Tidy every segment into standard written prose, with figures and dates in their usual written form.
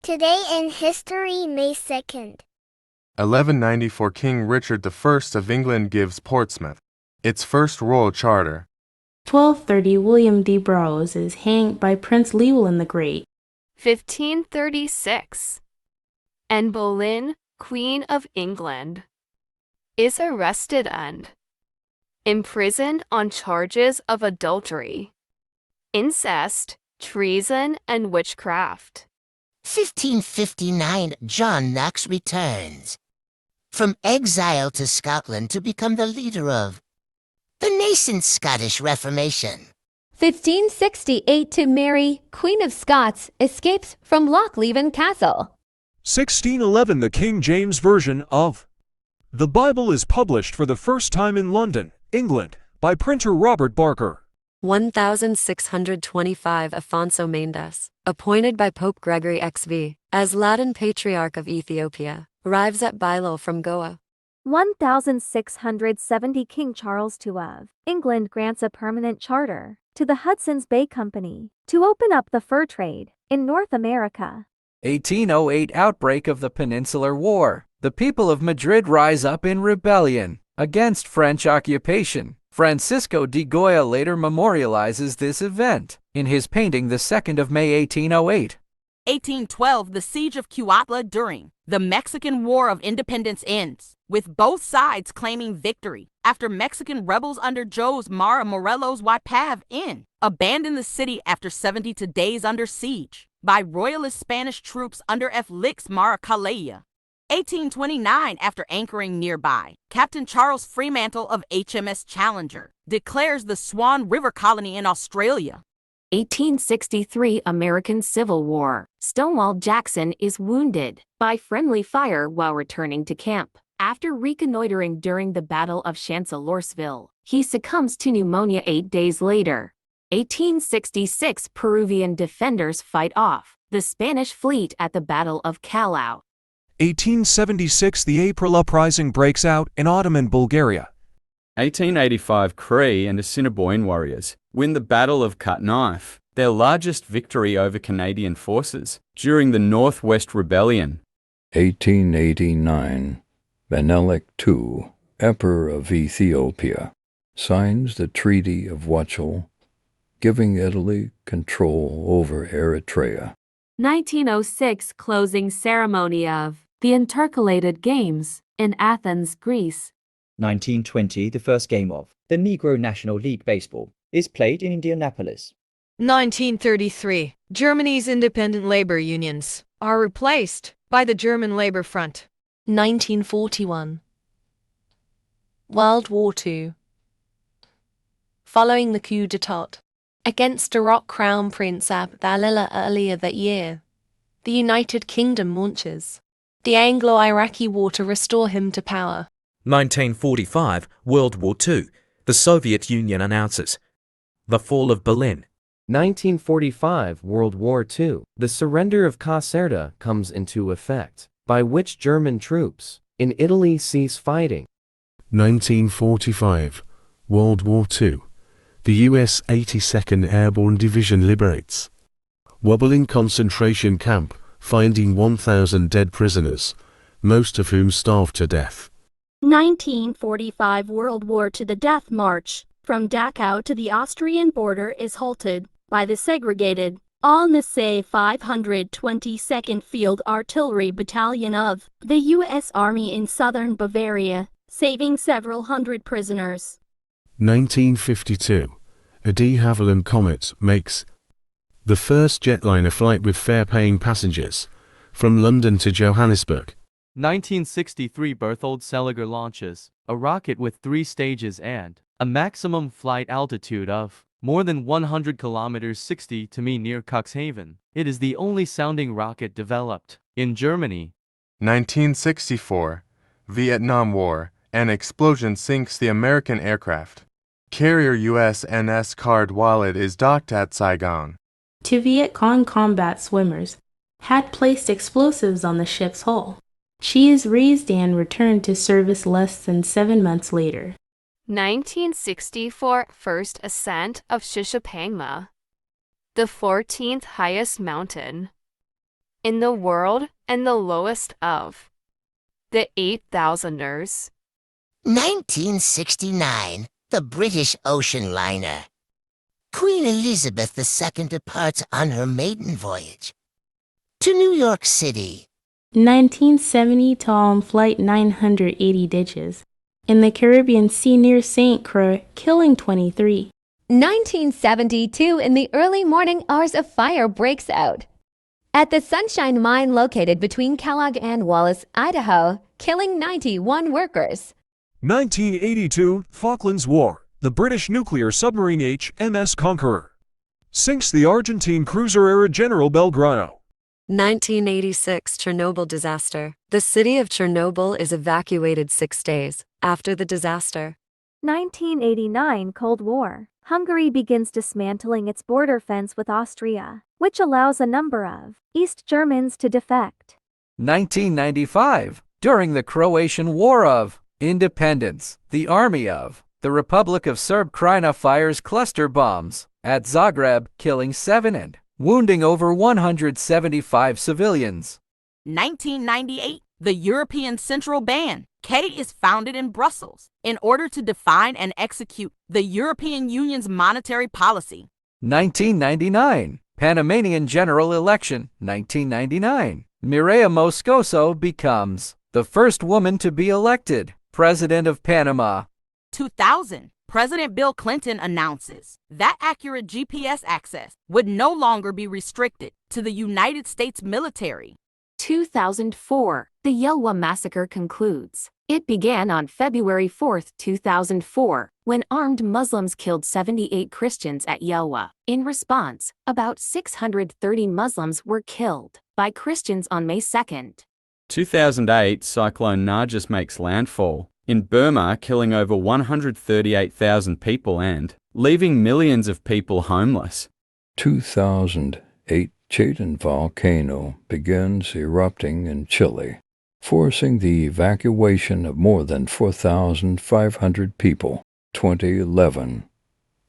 Today in history, May 2nd. 1194 King Richard I of England gives Portsmouth its first royal charter. 1230 William de Braose is hanged by Prince Llewellyn the Great. 1536 Anne Boleyn, Queen of England, is arrested and imprisoned on charges of adultery, incest, treason, and witchcraft. 1559 John Knox returns from exile to Scotland to become the leader of the nascent Scottish Reformation. 1568 to Mary, Queen of Scots, escapes from Lochleven Castle. 1611 The King James Version of the Bible is published for the first time in London, England, by printer Robert Barker. 1625 Afonso Mendes, appointed by Pope Gregory XV as Latin Patriarch of Ethiopia, arrives at Bailo from Goa. 1670 King Charles II of England grants a permanent charter to the Hudson's Bay Company to open up the fur trade in North America. 1808 Outbreak of the Peninsular War. The people of Madrid rise up in rebellion against French occupation. Francisco de Goya later memorializes this event in his painting The 2nd of May 1808. 1812 The Siege of Cuautla during the Mexican War of Independence ends, with both sides claiming victory after Mexican rebels under Jose Mara Morelos y Paz abandoned the city after 72 days under siege by royalist Spanish troops under Felix Mara Calleja. 1829 After anchoring nearby, Captain Charles Fremantle of HMS Challenger declares the Swan River Colony in Australia. 1863 American Civil War. Stonewall Jackson is wounded by friendly fire while returning to camp. After reconnoitering during the Battle of Chancellorsville, he succumbs to pneumonia 8 days later. 1866 Peruvian defenders fight off the Spanish fleet at the Battle of Callao. 1876 The April Uprising breaks out in Ottoman Bulgaria. 1885 Cree and Assiniboine warriors win the Battle of Cut Knife, their largest victory over Canadian forces during the Northwest Rebellion. 1889 Menelik II, Emperor of Ethiopia, signs the Treaty of Wuchel, giving Italy control over Eritrea. 1906 Closing ceremony of the Intercalated Games in Athens, Greece. 1920 The first game of the Negro National League Baseball is played in Indianapolis. 1933 Germany's independent labor unions are replaced by the German Labor Front. 1941 World War II. Following the coup d'état against Iraq Crown Prince Abdallah earlier that year, the United Kingdom launches the Anglo-Iraqi War to restore him to power. 1945 World War II. The Soviet Union announces the fall of Berlin. 1945 World War II. The surrender of Caserta comes into effect, by which German troops in Italy cease fighting. 1945 World War II. The U.S. 82nd Airborne Division liberates Wobbling concentration camp, finding 1,000 dead prisoners, most of whom starved to death. 1945 World War II. The Death March from Dachau to the Austrian border is halted by the segregated Al-Nasai 522nd Field Artillery Battalion of the U.S. Army in southern Bavaria, saving several hundred prisoners. 1952 A de Havilland Comet makes the first jetliner flight with fare-paying passengers from London to Johannesburg. 1963 Berthold Seliger launches a rocket with 3 stages and a maximum flight altitude of more than 100 kilometers 60 to me near Cuxhaven. It is the only sounding rocket developed in Germany. 1964 Vietnam War. An explosion sinks the American aircraft carrier USNS Card-Wallet is docked at Saigon. 2 Viet Cong combat swimmers had placed explosives on the ship's hull. She is raised and returned to service less than 7 months later. 1964 First ascent of Shishapangma, the 14th highest mountain in the world and the lowest of the 8,000ers. 1969, the British ocean liner. Queen Elizabeth II departs on her maiden voyage to New York City. 1970 Tom Flight 980 ditches in the Caribbean Sea near St. Croix, killing 23. 1972, in the early morning hours, a fire breaks out at the Sunshine Mine located between Kellogg and Wallace, Idaho, killing 91 workers. 1982, Falklands War. The British nuclear submarine HMS Conqueror sinks the Argentine cruiser-era General Belgrano. 1986 Chernobyl disaster. The city of Chernobyl is evacuated 6 days after the disaster. 1989 Cold War. Hungary begins dismantling its border fence with Austria, which allows a number of East Germans to defect. 1995, during the Croatian War of Independence, the army of the Republic of Serb Krajina fires cluster bombs at Zagreb, killing 7 and wounding over 175 civilians. 1998, the European Central Bank is founded in Brussels in order to define and execute the European Union's monetary policy. 1999, Panamanian general election. 1999, Mireya Moscoso becomes the first woman to be elected president of Panama. 2000, President Bill Clinton announces that accurate GPS access would no longer be restricted to the United States military. 2004, the Yelwa massacre concludes. It began on February 4, 2004, when armed Muslims killed 78 Christians at Yelwa. In response, about 630 Muslims were killed by Christians on May 2nd. 2008, Cyclone Nargis makes landfall in Burma, killing over 138,000 people and leaving millions of people homeless. 2008, Chatan volcano begins erupting in Chile, forcing the evacuation of more than 4,500 people. 2011,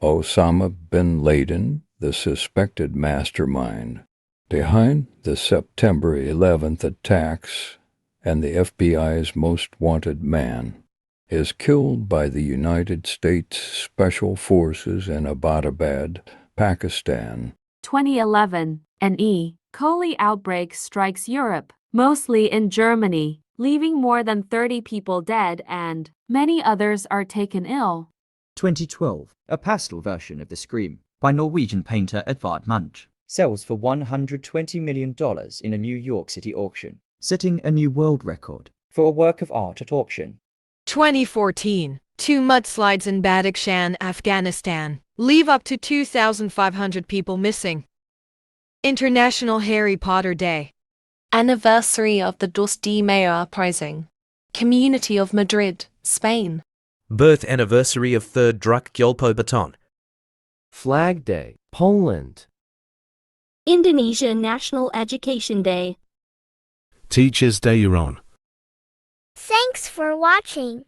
Osama bin Laden, the suspected mastermind behind the September 11th attacks and the FBI's most wanted man, is killed by the United States Special Forces in Abbottabad, Pakistan. 2011, an E. coli outbreak strikes Europe, mostly in Germany, leaving more than 30 people dead and many others are taken ill. 2012, a pastel version of The Scream by Norwegian painter Edvard Munch sells for $120 million in a New York City auction, setting a new world record for a work of art at auction. 2014, 2 mudslides in Badakhshan, Afghanistan, leave up to 2,500 people missing. International Harry Potter Day. Anniversary of the Dos de Mayo uprising. Community of Madrid, Spain. Birth anniversary of 3rd Druk Gyulpo Baton. Flag Day, Poland. Indonesia National Education Day. Teachers' Day, Iran. Thanks for watching.